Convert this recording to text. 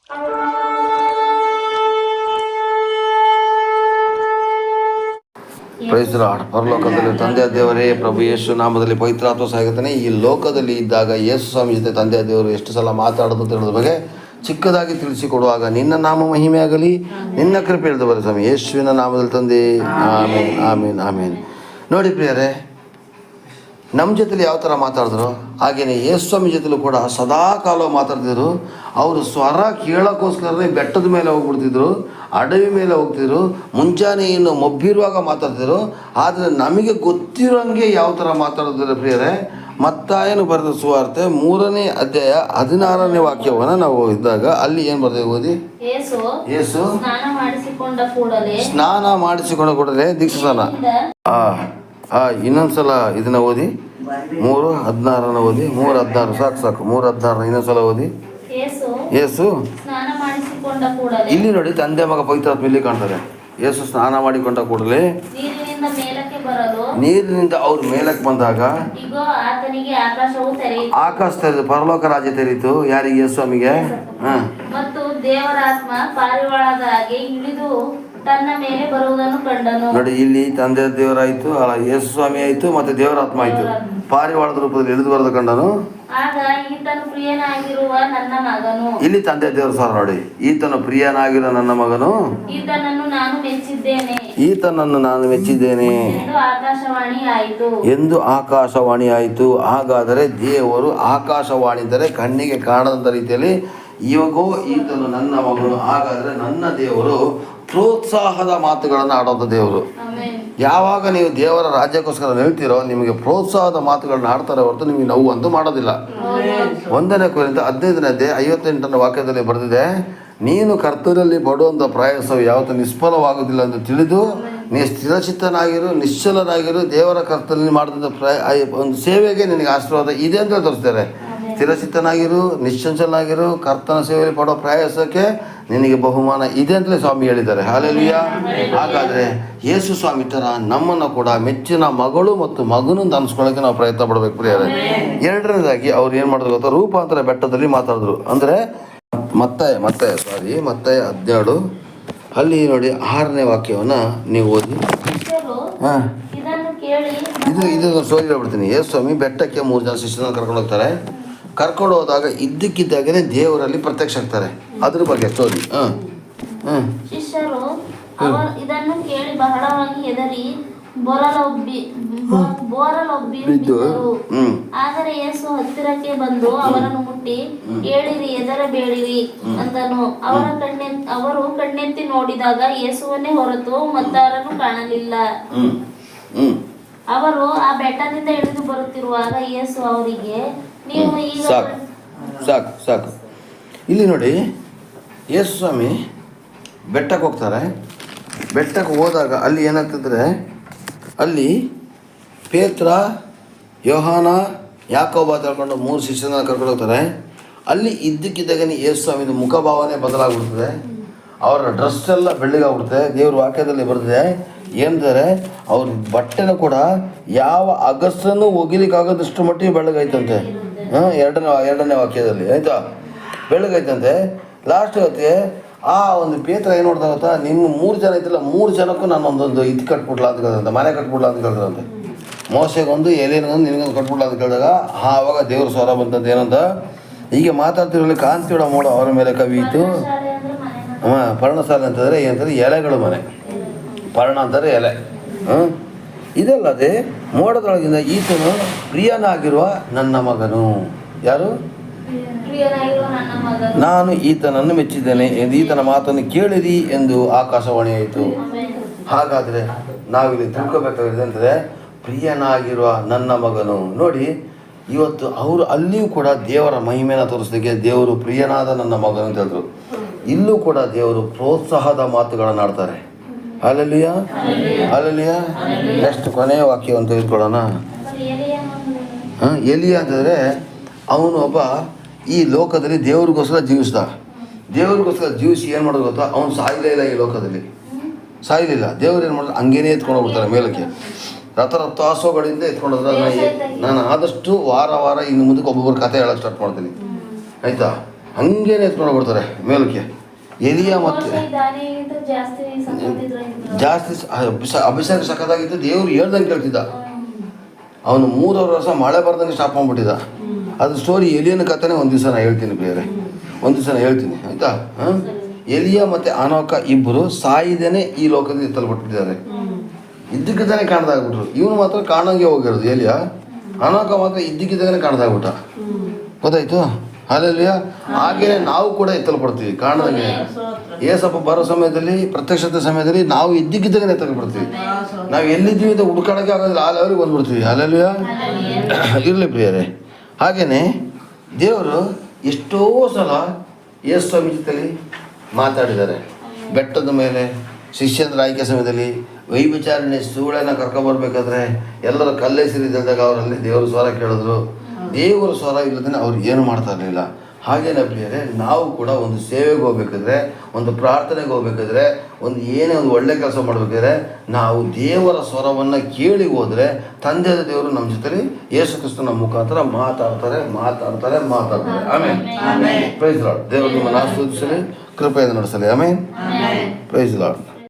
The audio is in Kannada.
Price lord. ಪರಲೋಕದಲ್ಲಿ ತಂದೆಯ ದೇವರೇ, ಪ್ರಭು ಯೇಸು ನಾಮದಲ್ಲಿ ಪವಿತ್ರಾತ್ಮ ಸಹಾಯಕನೇ, ಈ ಲೋಕದಲ್ಲಿ ಇದ್ದಾಗ ಯೇಸು ಸ್ವಾಮಿ ಜೊತೆ ತಂದೆಯ ದೇವರು ಎಷ್ಟು ಸಲ ಮಾತಾಡೋದು ತಿಳಿದ ಬಗ್ಗೆ ಚಿಕ್ಕದಾಗಿ ತಿಳಿಸಿಕೊಡುವಾಗ ನಿನ್ನ ನಾಮ ಮಹಿಮೆ ಆಗಲಿ, ನಿನ್ನ ಕೃಪೆ ಇಳಿದು ಬರ ಸ್ವಾಮಿ, ಯೇಸುವಿನ ನಾಮದಲ್ಲಿ ತಂದೆ. ಆಮೇನ್ ಆಮೇನ್ ಆಮೇನ್. ನೋಡಿ ಪ್ರಿಯರೇ, ನಮ್ಮ ಜೊತೆಲಿ ಯಾವ ಥರ ಮಾತಾಡಿದ್ರು ಹಾಗೆಯೇ ಯೇಸು ಸ್ವಾಮಿ ಜೊತೆಲೂ ಕೂಡ ಸದಾ ಕಾಲ ಮಾತಾಡ್ತಿದ್ರು. ಅವರು ಸ್ವರ ಕೇಳೋಕ್ಕೋಸ್ಕರನೇ ಬೆಟ್ಟದ ಮೇಲೆ ಹೋಗ್ಬಿಡ್ತಿದ್ರು, ಅಡವಿ ಮೇಲೆ ಹೋಗ್ತಿದ್ರು, ಮುಂಜಾನೆ ಇನ್ನು ಮೊಬ್ಬಿರುವಾಗ ಮಾತಾಡ್ತಿದ್ರು. ಆದರೆ ನಮಗೆ ಗೊತ್ತಿರೋಂಗೆ ಯಾವ ಥರ ಮಾತಾಡಿದ್ರೆ ಪ್ರಿಯರೇ, ಮತ್ತಾಯನು ಬರೆದ ಸುವಾರ್ತೆ 3ನೇ ಅಧ್ಯಾಯ 16ನೇ ವಾಕ್ಯವನ್ನು ನಾವು ಇದ್ದಾಗ ಅಲ್ಲಿ ಏನು ಬರ್ತದೆ ಓದಿ. ಯೇಸು ಸ್ನಾನ ಮಾಡಿಸಿಕೊಂಡ ಕೂಡಲೇ ದೀಕ್ಷಾಸ್ನಾನ. ಇನ್ನೊಂದ್ಸಲ ಇದನ್ನ ಓದಿ, 3:16 ಓದಿ. 3:16 ಸಾಕು 3:16 ಇನ್ನೊಂದ್ಸಲ ಓದಿ. ಯೇಸು ಇಲ್ಲಿ ನೋಡಿ, ತಂದೆ ಮಗ ಪವಿತ್ರಾತ್ಮ ಇಲ್ಲಿ ಕಾಣ್ತಾರೆ. ಯೇಸು ಸ್ನಾನ ಮಾಡಿಕೊಂಡ ಕೂಡಲೇ ನೀರಿನಿಂದ ಅವ್ರ ಮೇಲಕ್ಕೆ ಬಂದಾಗ ಆಕಾಶ ತೆರೆದು ಪರಲೋಕ ರಾಜ್ಯ ತೆರೀತು. ಯಾರಿಗೆ? ಯೇಸು ಸ್ವಾಮಿಗೆ. ಮತ್ತು ದೇವರಾತ್ಮ ಪಾರಿವಾಳದ ಹಾಗೆ ಇಳಿದು ತನ್ನ ಮೇಲೆ ಬರುವುದನ್ನು ಕಂಡನು. ನೋಡಿ, ಇಲ್ಲಿ ತಂದೆ ದೇವರಾಯ್ತು, ಯೇಸು ಸ್ವಾಮಿ ಆಯ್ತು, ಮತ್ತೆ ದೇವರಾತ್ಮ ಆಯ್ತು. ಪಾರಿವಾಳದ ರೂಪದಲ್ಲಿ ಇಳಿದು ಬರೋದು ಕಂಡನು. ಆಗ ಈತನು ಪ್ರಿಯನಾಗಿರುವ ನನ್ನ ಮಗನು. ಇಲ್ಲಿ ತಂದೆ ದೇವರ ಸಾರ ನೋಡಿ, ಈತನು ಪ್ರಿಯನಾಗಿರೋ ನನ್ನ ಮಗನು, ಈತನನ್ನು ನಾನು ಮೆಚ್ಚಿದ್ದೇನೆ, ಈತನನ್ನು ನಾನು ಮೆಚ್ಚಿದ್ದೇನೆ ಎಂದು ಆಕಾಶವಾಣಿ ಆಯಿತು. ಹಾಗಾದರೆ ದೇವರು ಆಕಾಶವಾಣಿ ಅಂದರೆ ಕಣ್ಣಿಗೆ ಕಾಣದಂಥ ರೀತಿಯಲ್ಲಿ ಇವಾಗೋ ಈತನು ನನ್ನ ಮಗನು. ಹಾಗಾದರೆ ನನ್ನ ದೇವರು ಪ್ರೋತ್ಸಾಹದ ಮಾತುಗಳನ್ನು ಆಡೋದು ದೇವರು. ಯಾವಾಗ ನೀವು ದೇವರ ರಾಜ್ಯಕ್ಕೋಸ್ಕರ ನಿಲ್ತೀರೋ ನಿಮಗೆ ಪ್ರೋತ್ಸಾಹದ ಮಾತುಗಳನ್ನ ಆಡ್ತಾರೆ ಹೊರತು ನಿಮಗೆ ನೋವು ಅಂತೂ ಮಾಡೋದಿಲ್ಲ. 1ನೇ ಕೊರಿಂಥ 15ನೇ ಅಧ್ಯಾಯ 58ನೇ ವಾಕ್ಯದಲ್ಲಿ ಬರೆದಿದೆ, ನೀನು ಕರ್ತನಲ್ಲಿ ಪಡುವಂಥ ಪ್ರಯಾಸವು ಯಾವತ್ತೂ ನಿಷ್ಫಲವಾಗುವುದಿಲ್ಲ ಎಂದು ತಿಳಿದು ನೀ ಸ್ಥಿರಚಿತ್ತನಾಗಿರು, ನಿಶ್ಚಲನಾಗಿರು. ದೇವರ ಕರ್ತನಲ್ಲಿ ಮಾಡಿದಂಥ ಒಂದು ಸೇವೆಗೆ ನಿನಗೆ ಆಶೀರ್ವಾದ ಇದೆ ಅಂತ ತೋರಿಸ್ತಾರೆ. ಸ್ಥಿರಚಿತ್ತನಾಗಿರು, ನಿಶ್ಚಲನಾಗಿರು, ಕರ್ತನ ಸೇವೆಯಲ್ಲಿ ಪಡೋ ಪ್ರಯಾಸಕ್ಕೆ ನಿನಗೆ ಬಹುಮಾನ ಇದೆ ಅಂತಲೇ ಸ್ವಾಮಿ ಹೇಳಿದ್ದಾರೆ. ಹಾಲೆಲೂಯಾ. ಹಾಗಾದರೆ ಯೇಸು ಸ್ವಾಮಿ ಥರ ನಮ್ಮನ್ನು ಕೂಡ ಮೆಚ್ಚಿನ ಮಗಳು ಮತ್ತು ಮಗನೂ ಅನಿಸ್ಕೊಳ್ಳೋಕ್ಕೆ ನಾವು ಪ್ರಯತ್ನ ಪಡಬೇಕು ಪ್ರಿಯರೇ. 2ನೇದಾಗಿ ಅವ್ರು ಏನು ಮಾಡಿದ್ರು ಗೊತ್ತಾ, ರೂಪಾಂತರ ಬೆಟ್ಟದಲ್ಲಿ ಮಾತಾಡಿದ್ರು. ಅಂದರೆ ಮತ್ತಾಯ 17 ಅಲ್ಲಿ ನೋಡಿ 6ನೇ ವಾಕ್ಯವನ್ನು ನೀವು ಓದಿ. ಇದನ್ನು ಸ್ಟೋರಿ ಹೇಳ್ಬಿಡ್ತೀನಿ. ಯೇಸು ಸ್ವಾಮಿ ಬೆಟ್ಟಕ್ಕೆ 3 ಜನ ಶಿಷ್ಯರನ್ನು ಕರ್ಕೊಂಡು ಹೋಗ್ತಾರೆ. ಕರ್ಕೊಂಡು ಹೋದಾಗ ಇದ್ದಕ್ಕಿದ್ದಾಗೇ ದೇವರಲ್ಲಿ ಪ್ರತ್ಯಕ್ಷ ಆಗ್ತಾರೆ. ಅದ್ರ ಬಗ್ಗೆ ಸ್ಟೋರಿ. ಶಿಷ್ಯರು ಇದನ್ನು ಕೇಳಿ ಬಹಳವಾಗಿ ಹೆದರಿ ಬೋರಲೊಬ್ಬಿದ್ದರು. ಆದರೆ ಯೇಸು ಹತ್ತಿರಕ್ಕೆ ಬಂದು ಅವರನ್ನು ಮುಟ್ಟಿ, ಏಳಿರಿ, ಹೆದರಬೇಡಿರಿ ಅಂದನು. ಅವರು ಕಣ್ಣೆತ್ತಿ ನೋಡಿದಾಗ ಯೇಸುವನ್ನೇ ಹೊರತು ಮತ್ತಾರನ್ನು ಕಾಣಲಿಲ್ಲ. ಅವರು ಆ ಬೆಟ್ಟದಿಂದ ಇಳಿದು ಬರುತ್ತಿರುವಾಗ ಯೇಸು ಅವರಿಗೆ, ನೀವು ಈಗ ಸಾಕು ಇಲ್ಲಿ ನೋಡಿ, ಯೇಸು ಸ್ವಾಮಿ ಬೆಟ್ಟಕ್ಕೆ ಹೋಗ್ತಾರೆ. ಬೆಟ್ಟಕ್ಕೆ ಹೋದಾಗ ಅಲ್ಲಿ ಏನಾಗ್ತದ್ರೆ, ಅಲ್ಲಿ ಪೇತ್ರ, ಯೋಹಾನ, ಯಾಕೋಬ ತಿಳ್ಕೊಂಡು 3 ಶಿಷ್ಯರನ್ನ ಕರ್ಕೊಂಡು ಹೋಗ್ತಾರೆ. ಅಲ್ಲಿ ಇದ್ದಕ್ಕಿದ್ದಾಗನೇ ಯೇಸು ಸ್ವಾಮಿದು ಮುಖಭಾವನೆ ಬದಲಾಗ್ಬಿಡ್ತದೆ. ಅವರ ಡ್ರೆಸ್ ಎಲ್ಲ ಬೆಳ್ಳಗಾಗ್ಬಿಡುತ್ತೆ. ದೇವ್ರ ವಾಕ್ಯದಲ್ಲಿ ಬರ್ತದೆ ಏನಂದರೆ, ಅವ್ರ ಬಟ್ಟೆನೂ ಕೂಡ ಯಾವ ಅಗಸನ್ನು ಒಗಿಲಿಕ್ಕಾಗೋದಷ್ಟು ಮಟ್ಟಿಗೆ ಬೆಳ್ಳಗೈತಂತೆ. 2ನೇ ವಾಕ್ಯದಲ್ಲಿ ಆಯಿತಾ, ಬೆಳ್ಳಗೈತಂತೆ. ಲಾಸ್ಟ್ ಹೊತ್ತಿಗೆ ಆ ಒಂದು ಪೇತ್ರ ಏನು ನೋಡ್ತಾ ಗೊತ್ತಾ, ನಿಮ್ಮ 3 ಜನ ಐತಿಲ್ಲ, 3 ಜನಕ್ಕೂ ನಾನು ಒಂದೊಂದು ಇದು ಕಟ್ಬಿಡ್ಲ ಅಂತ ಕೇಳ್ದಂತೆ, ಮನೆ ಕಟ್ಬಿಡ್ಲ ಅಂತ ಕೇಳ್ದಂತೆ. ಮೋಸೆಗೊಂದು, ಎಲೆಗೊಂದು, ನಿನಗೊಂದು ಕಟ್ಬಿಡ್ಲ ಅಂತ ಕೇಳಿದಾಗ ಆವಾಗ ದೇವ್ರ ಸ್ವರ ಬಂತಂತ. ಏನಂತ, ಹೀಗೆ ಮಾತಾಡ್ತಿರಲಿ ಕಾಂತಿಡ ಮೋಡ ಅವರ ಮೇಲೆ ಕವಿಯಿತು. ಪರ್ಣಶಾಲೆ ಅಂತಂದರೆ ಏನಂತಾರೆ, ಎಲೆಗಳು ಮನೆ. ಪರ್ಣ ಅಂತಾರೆ ಎಲೆ. ಇದಲ್ಲದೆ ಮೋಡದೊಳಗಿಂದ ಈತನು ಪ್ರಿಯನಾಗಿರುವ ನನ್ನ ಮಗನು. ಯಾರು? ನಾನು ಈತನನ್ನು ಮೆಚ್ಚಿದ್ದೇನೆ ಎಂದು ಈತನ ಮಾತನ್ನು ಕೇಳಿರಿ ಎಂದು ಆಕಾಶವಾಣಿ ಆಯಿತು. ಹಾಗಾದರೆ ನಾವಿಲ್ಲಿ ತಿಳ್ಕೊಬೇಕಾಗಿದೆ ಅಂದರೆ, ಪ್ರಿಯನಾಗಿರುವ ನನ್ನ ಮಗನು. ನೋಡಿ, ಇವತ್ತು ಅವರು ಅಲ್ಲಿಯೂ ಕೂಡ ದೇವರ ಮಹಿಮೆಯನ್ನು ತೋರಿಸಲಿಕ್ಕೆ ದೇವರು ಪ್ರಿಯನಾದ ನನ್ನ ಮಗನು ಅಂತ ಹೇಳಿದ್ರು. ಇಲ್ಲೂ ಕೂಡ ದೇವರು ಪ್ರೋತ್ಸಾಹದ ಮಾತುಗಳನ್ನು ಆಡ್ತಾರೆ. Hallelujah, hallelujah. ನೆಕ್ಸ್ಟ್ ಕೊನೆಯ ವಾಕ್ಯವನ್ನು ತೆಗೆದುಕೊಳ್ಳೋಣ. ಎಲಿಯ ಅಂತಂದರೆ ಅವನು ಒಬ್ಬ ಈ ಲೋಕದಲ್ಲಿ ದೇವ್ರಿಗೋಸ್ಕರ ಜೀವಿಸ್ದ. ದೇವ್ರಿಗೋಸ್ಕರ ಜೀವಿಸಿ ಏನು ಮಾಡೋದು ಗೊತ್ತಾ, ಅವನು ಸಾಯಲೇ ಇಲ್ಲ. ಈ ಲೋಕದಲ್ಲಿ ಸಾಯಲಿಲ್ಲ. ದೇವ್ರು ಏನು ಮಾಡೋದು, ಹಂಗೇನೇ ಎತ್ಕೊಂಡು ಹೋಗ್ಬಿಡ್ತಾರೆ ಮೇಲಕ್ಕೆ. ರಥಾಸೋಗಳಿಂದ ಎತ್ಕೊಂಡೋದ್ರೆ ನಾನು ಆದಷ್ಟು ವಾರ ಇನ್ನು ಮುಂದಕ್ಕೆ ಒಬ್ಬೊಬ್ಬರು ಕಥೆ ಹೇಳೋಕ್ಕೆ ಸ್ಟಾರ್ಟ್ ಮಾಡ್ತೀನಿ, ಆಯಿತಾ. ಹಂಗೇನೆ ಎತ್ಕೊಂಡು ಬರ್ತಾರೆ ಮೇಲಕ್ಕೆ. ಎಲಿಯ ಮತ್ತು ದಾನಿಗಿಂತ ಜಾಸ್ತಿ ಸಂಪತ್ತಿದ್ರು ಇದ್ರು. ಜಾಸ್ತಿ ಅಭಿಷೇಕ ಸಖತ್ತಾಗಿತ್ತು. ದೇವ್ರು ಹೇಳ್ದಂಗೆ ಕೇಳ್ತಿದ್ದ. ಅವನು 3 ವರ್ಷ ಮಳೆ ಬರ್ದಂಗೆ ಸ್ಟಾಪ್ ಮಾಡ್ಬಿಟ್ಟಿದ್ದ. ಅದು ಸ್ಟೋರಿ ಎಲಿಯನ ಕಥೆನೇ ಒಂದು ದಿವಸ ನಾನು ಹೇಳ್ತೀನಿ ಬೇರೆ, ಒಂದು ದಿವಸ ನಾನು ಹೇಳ್ತೀನಿ ಆಯಿತಾ. ಎಲಿಯ ಮತ್ತು ಅನೋಕ ಇಬ್ಬರು ಸಾಯಿದೇನೆ ಈ ಲೋಕದಲ್ಲಿ ಎತ್ತಲ್ಪಟ್ಟಿದ್ದಾರೆ. ಇದ್ದಕ್ಕಿದ್ದಾನೆ ಕಾಣ್ದಾಗ್ಬಿಟ್ರು. ಇವನು ಮಾತ್ರ ಕಾಣಂಗೆ ಹೋಗಿರೋದು ಎಲಿಯ. ಅನೋಕ ಮಾತ್ರ ಇದ್ದಕ್ಕಿದ್ದಾನೆ ಕಾಣ್ದಾಗ್ಬಿಟ್ಟ. ಗೊತ್ತಾಯ್ತು? ಅಲ್ಲೆಲ್ಲ ಹಾಗೇನೆ ನಾವು ಕೂಡ ಎತ್ತಲ್ಪಡ್ತೀವಿ ಕಾಣದಂಗೆ. ಏಸಪ್ಪ ಬರೋ ಸಮಯದಲ್ಲಿ, ಪ್ರತ್ಯಕ್ಷತೆ ಸಮಯದಲ್ಲಿ ನಾವು ಇದ್ದಕ್ಕಿದ್ದಾಗನೇ ಎತ್ತಲ್ಪಡ್ತೀವಿ. ನಾವು ಎಲ್ಲಿದ್ದೀವಿ ಅಂತ ಹುಡ್ಕೊಳಕ್ಕೆ ಆಗೋದಿಲ್ಲ, ಆ ಲೆವೆಲ್ಗೆ ಬಂದ್ಬಿಡ್ತೀವಿ. ಅಲ್ಲೆಲ್ಲ ಇರಲಿ ಪ್ರಿಯರೇ. ಹಾಗೆಯೇ ದೇವರು ಎಷ್ಟೋ ಸಲ ಯೇಸು ಸ್ವಾಮಿ ಜೊತೆಲಿ ಮಾತಾಡಿದ್ದಾರೆ. ಬೆಟ್ಟದ ಮೇಲೆ ಶಿಷ್ಯಂದ್ರ ಆಯ್ಕೆ ಸಮಯದಲ್ಲಿ ವೈವಿಚಾರಣೆ ಸೂಳನ್ನು ಕರ್ಕೊಬರ್ಬೇಕಾದ್ರೆ ಎಲ್ಲರ ಕಲ್ಲೆಸಿರಿದಾಗ ಅವರಲ್ಲಿ ದೇವರ ಸ್ವರ ಕೇಳಿದ್ರು. ದೇವರ ಸ್ವರ ಇಲ್ಲದೇ ಅವ್ರು ಏನು ಮಾಡ್ತಾ ಇರಲಿಲ್ಲ. ಹಾಗೇನೇ ಪ್ರಿಯರೇ, ನಾವು ಕೂಡ ಒಂದು ಸೇವೆಗೆ ಹೋಗ್ಬೇಕಾದ್ರೆ, ಒಂದು ಪ್ರಾರ್ಥನೆಗೆ ಹೋಗ್ಬೇಕಾದ್ರೆ, ಏನೇ ಒಂದು ಒಳ್ಳೆ ಕೆಲಸ ಮಾಡಬೇಕಾದ್ರೆ ನಾವು ದೇವರ ಸ್ವರವನ್ನು ಕೇಳಿ ಹೋದರೆ ತಂದೆಯ ದೇವರು ನಮ್ಮ ಜೊತೆಲಿ ಯೇಸು ಕ್ರಿಸ್ತನ ಮುಖಾಂತರ ಮಾತಾಡ್ತಾರೆ. ಆಮೇಲೆ ಪ್ರೈಸ್ ಲಾರ್ಡ್. ದೇವರು ನಿಮ್ಮನ್ನು ಆಶೀರ್ವದಿಸಲಿ, ಕೃಪೆಯಿಂದ ನಡೆಸಲಿ. ಆಮೇಲೆ ಪ್ರೈಸ್ ಲಾರ್ಡ್.